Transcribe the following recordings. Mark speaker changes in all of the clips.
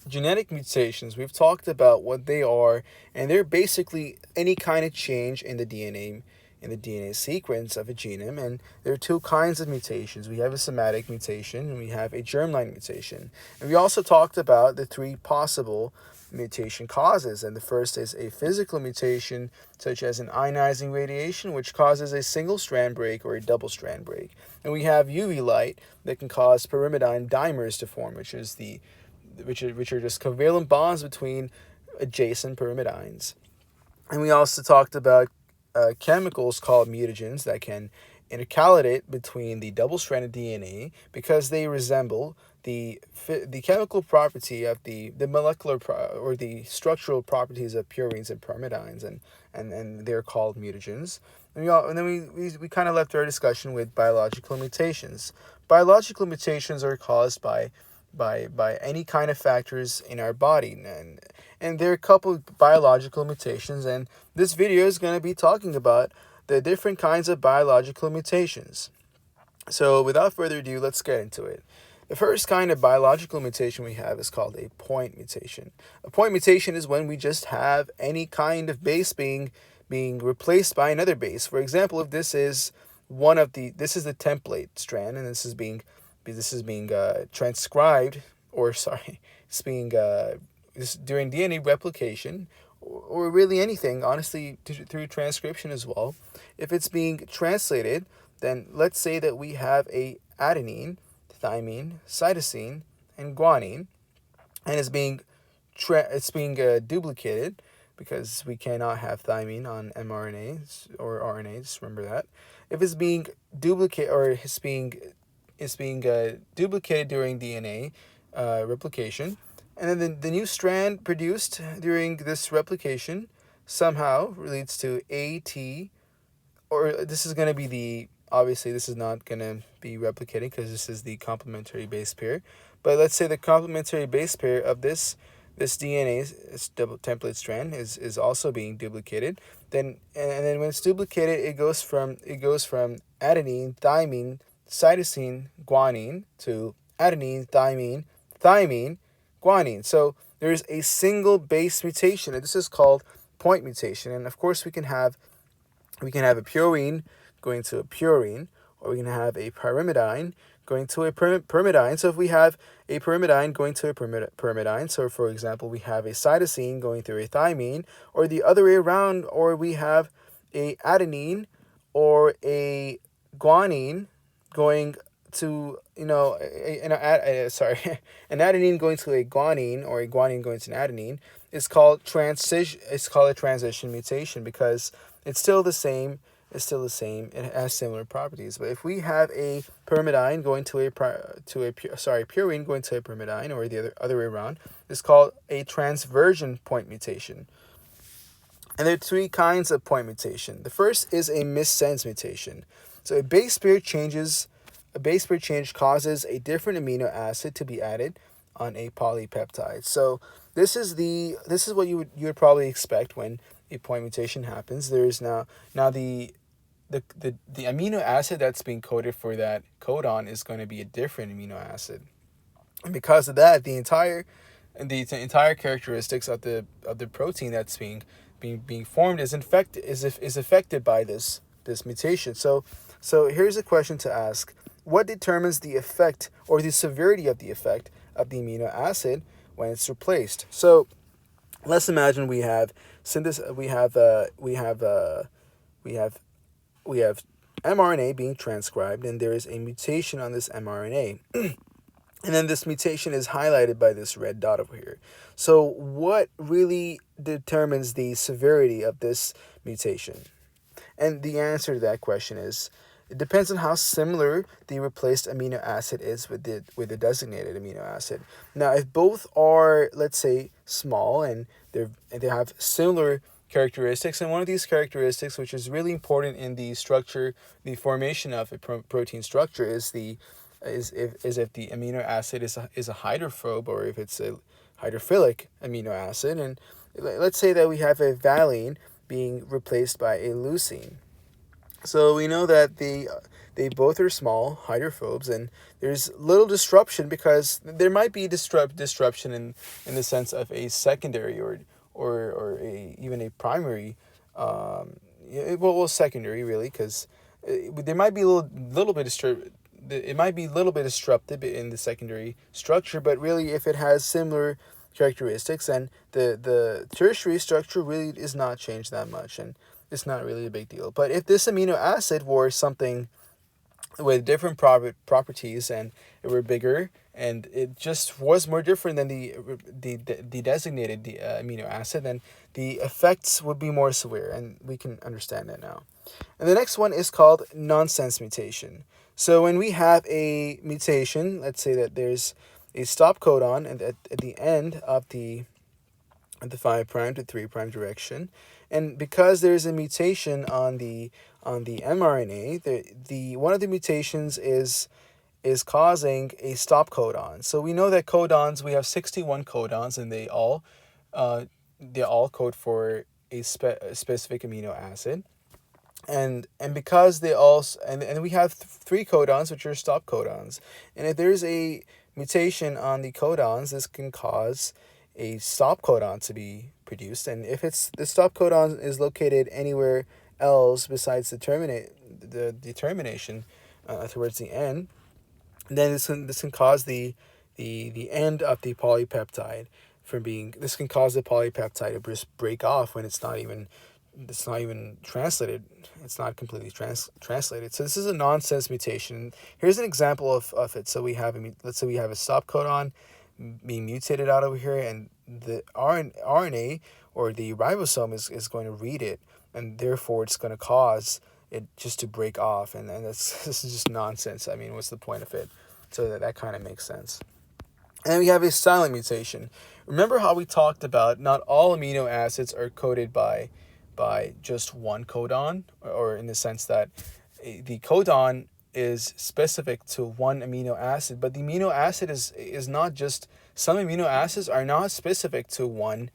Speaker 1: genetic mutations, we've talked about what they are, and they're basically any kind of change in the DNA sequence of a genome. And there are two kinds of mutations. We have a somatic mutation and we have a germline mutation. And we also talked about the three possible mutation causes. And the first is a physical mutation, such as an ionizing radiation, which causes a single strand break or a double strand break. And we have UV light that can cause pyrimidine dimers to form, which are just covalent bonds between adjacent pyrimidines. And we also talked about chemicals called mutagens that can intercalate between the double-stranded DNA because they resemble the chemical property of the molecular or the structural properties of purines and pyrimidines, and they're called mutagens. And then we kind of left our discussion with biological mutations. Biological mutations are caused by any kind of factors in our body, and there are a couple of biological mutations, and this video is going to be talking about the different kinds of biological mutations. So without further ado, let's get into it. The first kind of biological mutation we have is called a point mutation. A point mutation is when we just have any kind of base being replaced by another base. For example, if this is this is the template strand, and this is being transcribed, or sorry, it's being during DNA replication, or really anything, honestly, through transcription as well. If it's being translated, then let's say that we have a adenine, thymine, cytosine, and guanine, and it's being duplicated, because we cannot have thymine on mRNA or RNA. Just remember that. If it's being duplicated, or it's being duplicated during DNA replication, and then the new strand produced during this replication somehow leads to AT, or this is going to be obviously this is not going to be replicating because this is the complementary base pair, but let's say the complementary base pair of this DNA, this double template strand, is also being duplicated. Then when it's duplicated, it goes from adenine, thymine, cytosine, guanine to adenine, thymine, guanine. So there's a single base mutation, and this is called point mutation. And of course, we can have a purine going to a purine, or we can have a pyrimidine going to a pyrimidine. So if we have a pyrimidine going to a pyrimidine, so for example, we have a cytosine going through a thymine, or the other way around, or we have a adenine or a guanine going to, an adenine going to a guanine, or a guanine going to an adenine, is called a transition mutation, because it's still the same. It has similar properties. But if we have a pyrimidine going to a purine going to a pyrimidine, or the other way around, it's called a transversion point mutation. And there are three kinds of point mutation. The first is a missense mutation. So a base pair change causes a different amino acid to be added on a polypeptide. So this is what you would probably expect when a point mutation happens. There is now the amino acid that's being coded for that codon is going to be a different amino acid, and because of that, the entire characteristics of the protein that's being formed is affected by this mutation. So here's a question to ask: what determines the effect or the severity of the effect of the amino acid when it's replaced? So let's imagine we have mRNA being transcribed, and there is a mutation on this mRNA. And then this mutation is highlighted by this red dot over here. So what really determines the severity of this mutation? And the answer to that question is, it depends on how similar the replaced amino acid is with the designated amino acid. Now, if both are, let's say, small, and they have similar characteristics, and one of these characteristics, which is really important in the formation of a protein structure, is if the amino acid is a hydrophobe, or if it's a hydrophilic amino acid. And let's say that we have a valine being replaced by a leucine. So we know that the They both are small hydrophobes, and there's little disruption because there might be disruption in the sense of a secondary or even a primary, secondary really, because there might be a little bit it might be a little bit disrupted in the secondary structure, but really if it has similar characteristics, and the tertiary structure really is not changed that much, and it's not really a big deal. But if this amino acid were something with different properties, and it were bigger, and it just was more different than the designated amino acid, then the effects would be more severe, and we can understand that now. And the next one is called nonsense mutation. So when we have a mutation, let's say that there's a stop codon at the end of the 5' to 3' direction, and because there's a mutation on the mRNA, the one of the mutations is causing a stop codon. So we know that codons, we have 61 codons, and they all code for a specific amino acid. And because they all, and we have three codons which are stop codons, and if there's a mutation on the codons, this can cause a stop codon to be produced. And if it's the stop codon is located anywhere else besides the termination towards the end, then this can cause the end of the polypeptide from being, this can cause the polypeptide to just break off when it's not even translated. It's not completely translated. So this is a nonsense mutation. Here's an example of it. So we have let's say we have a stop codon being mutated out over here, and the RNA or the ribosome is going to read it, and therefore it's going to cause it just to break off, and this is just nonsense. I mean, what's the point of it? So that kind of makes sense. And we have a silent mutation. Remember how we talked about not all amino acids are coded by just one codon, or in the sense that the codon is specific to one amino acid, but the amino acid is not just, some amino acids are not specific to one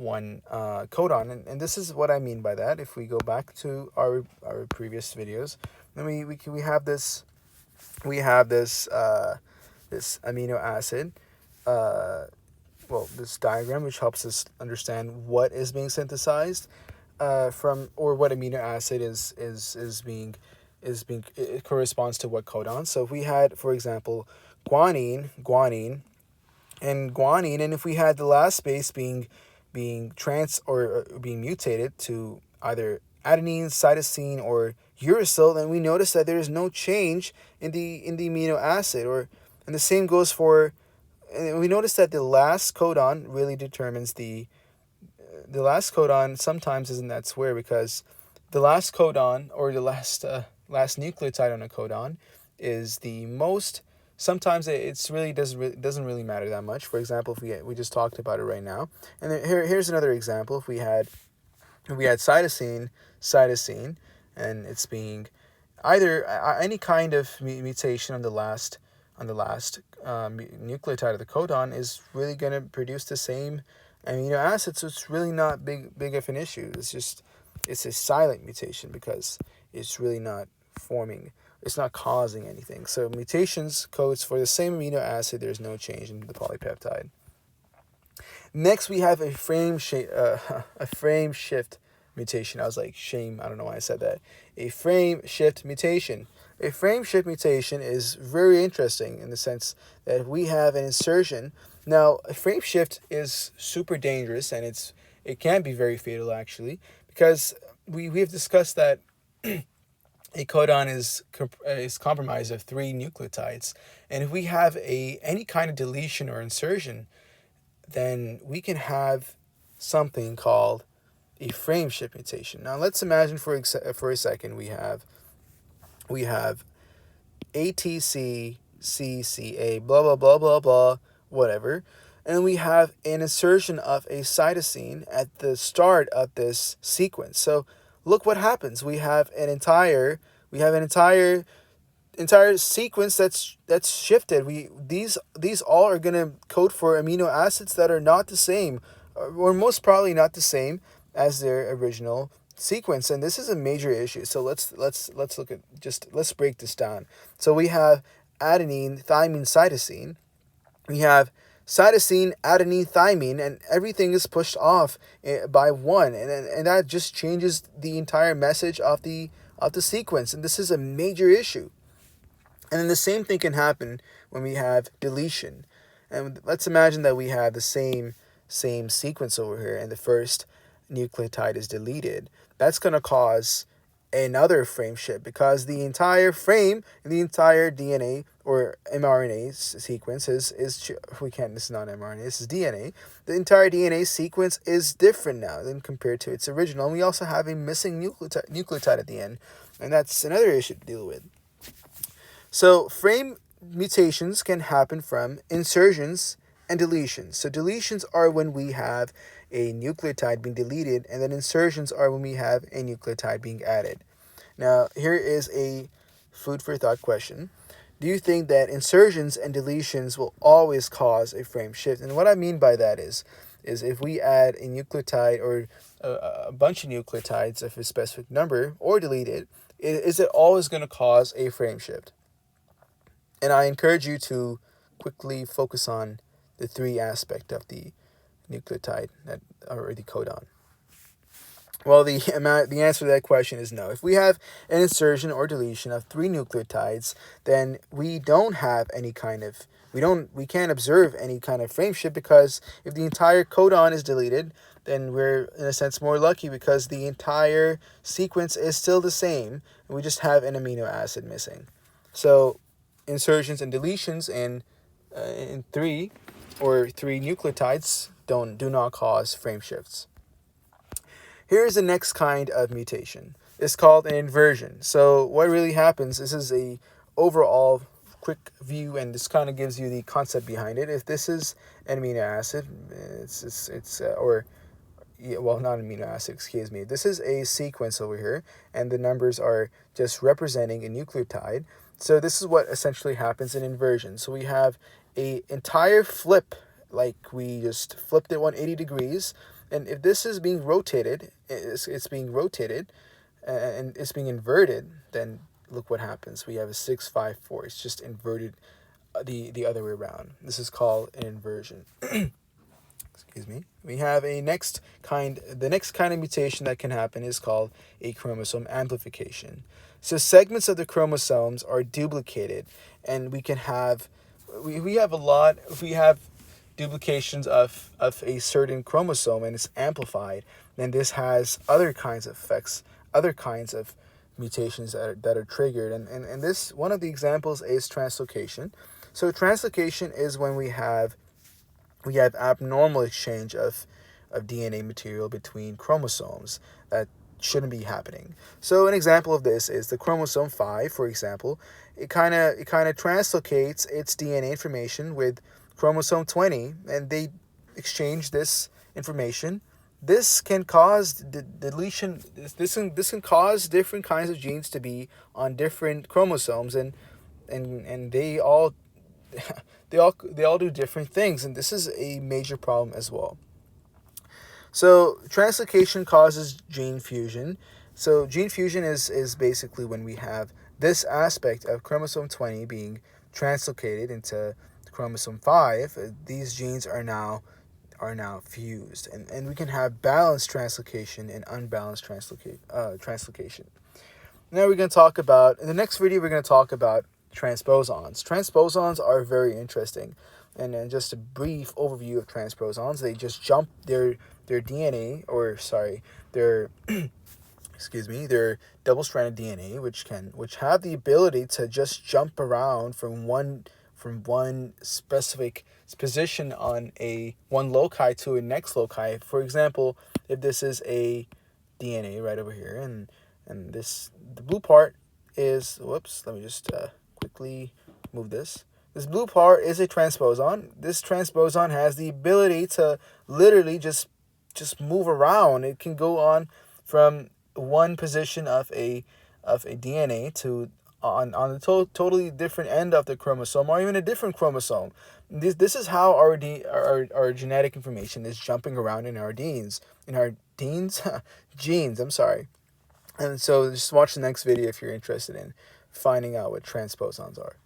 Speaker 1: codon, and this is what I mean by that. If we go back to our previous videos, then we have this this amino acid, this diagram, which helps us understand what is being synthesized from, or what amino acid is being it corresponds to what codon. So if we had, for example, guanine, and if we had the last base being being mutated to either adenine, cytosine, or uracil, then we notice that there is no change in the amino acid, and the same goes for, and we notice that the last codon really determines the last codon sometimes isn't that square, because the last codon, or the last nucleotide on a codon, is the most. Sometimes it's really doesn't really matter that much. For example, if we just talked about it right now, and here's another example. If we had cytosine, and it's being either any kind of mutation on the last nucleotide of the codon is really going to produce the same amino acid, so it's really not big of an issue. It's a silent mutation because it's really not forming, it's not causing anything. So mutations codes for the same amino acid, there's no change in the polypeptide. Next, we have a frameshift mutation. I was like, shame, I don't know why I said that. A frameshift mutation. A frameshift mutation is very interesting in the sense that we have an insertion. Now, a frameshift is super dangerous, and it can be very fatal actually, because we have discussed that a codon is compromised of 3 nucleotides, and if we have any kind of deletion or insertion, then we can have something called a frameshift mutation. Now let's imagine for a second we have ATCCCA blah blah blah blah blah whatever, and we have an insertion of a cytosine at the start of this sequence. So look what happens. We have an entire sequence that's shifted. These all are going to code for amino acids that are not the same, or most probably not the same as their original sequence, and this is a major issue. So let's look at let's break this down. So we have adenine, thymine, cytosine. We have cytosine, adenine, thymine, and everything is pushed off by one, and that just changes the entire message of the sequence, and this is a major issue. And then the same thing can happen when we have deletion. And let's imagine that we have the same sequence over here, and the first nucleotide is deleted. That's going to cause another frame shift, because the entire frame, the entire DNA or mRNA sequence is we can't, this is not mRNA, this is DNA. The entire DNA sequence is different now than compared to its original. And we also have a missing nucleotide at the end, and that's another issue to deal with. So frame mutations can happen from insertions and deletions. So deletions are when we have a nucleotide being deleted, and then insertions are when we have a nucleotide being added. Now, here is a food for thought question. Do you think that insertions and deletions will always cause a frame shift? And what I mean by that is if we add a nucleotide or a bunch of nucleotides of a specific number or delete it, is it always going to cause a frame shift? And I encourage you to quickly focus on the three aspects of the nucleotide or the codon. Well, the answer to that question is no. If we have an insertion or deletion of 3 nucleotides, then we don't have any kind of we can't observe any kind of frame shift, because if the entire codon is deleted, then we're in a sense more lucky, because the entire sequence is still the same, and we just have an amino acid missing. So insertions and deletions in 3 nucleotides do not cause frame shifts. Here is the next kind of mutation. It's called an inversion. So what really happens, this is a overall quick view, and this kind of gives you the concept behind it. If this is an amino acid, not amino acid, excuse me. This is a sequence over here, and the numbers are just representing a nucleotide. So this is what essentially happens in inversion. So we have a entire flip, like we just flipped it 180 degrees. And if this is being rotated, it's being rotated, and it's being inverted, then look what happens. We have a 6-5-4. It's just inverted the other way around. This is called an inversion. Excuse me. We have the next kind of mutation that can happen is called a chromosome amplification. So segments of the chromosomes are duplicated, and we can have if we have duplications of a certain chromosome and it's amplified, then this has other kinds of effects, other kinds of mutations that are triggered. And this, one of the examples is translocation. So translocation is when we have abnormal exchange of DNA material between chromosomes that shouldn't be happening. So an example of this is the chromosome 5, for example. It kind of translocates its DNA information with chromosome 20, and they exchange this information. This can cause deletion. This can cause different kinds of genes to be on different chromosomes, and they all they all do different things, and this is a major problem as well. So translocation causes gene fusion. So gene fusion is basically when we have this aspect of chromosome 20 being translocated into chromosome 5. These genes are now fused, and we can have balanced translocation and unbalanced translocation. Now we're going to talk about, in the next video, we're going to talk about transposons. Transposons are very interesting. And then just a brief overview of transposons. They just jump their DNA, their their double-stranded DNA, which have the ability to just jump around from one specific position on one loci to a next loci. For example, if this is a DNA right over here, and the blue part is, let me just quickly move this. This blue part is a transposon. This transposon has the ability to literally just move around. It can go on from one position of a DNA to on the totally different end of the chromosome, or even a different chromosome. This is how our genetic information is jumping around in our genes. Genes. I'm sorry. And so just watch the next video if you're interested in finding out what transposons are.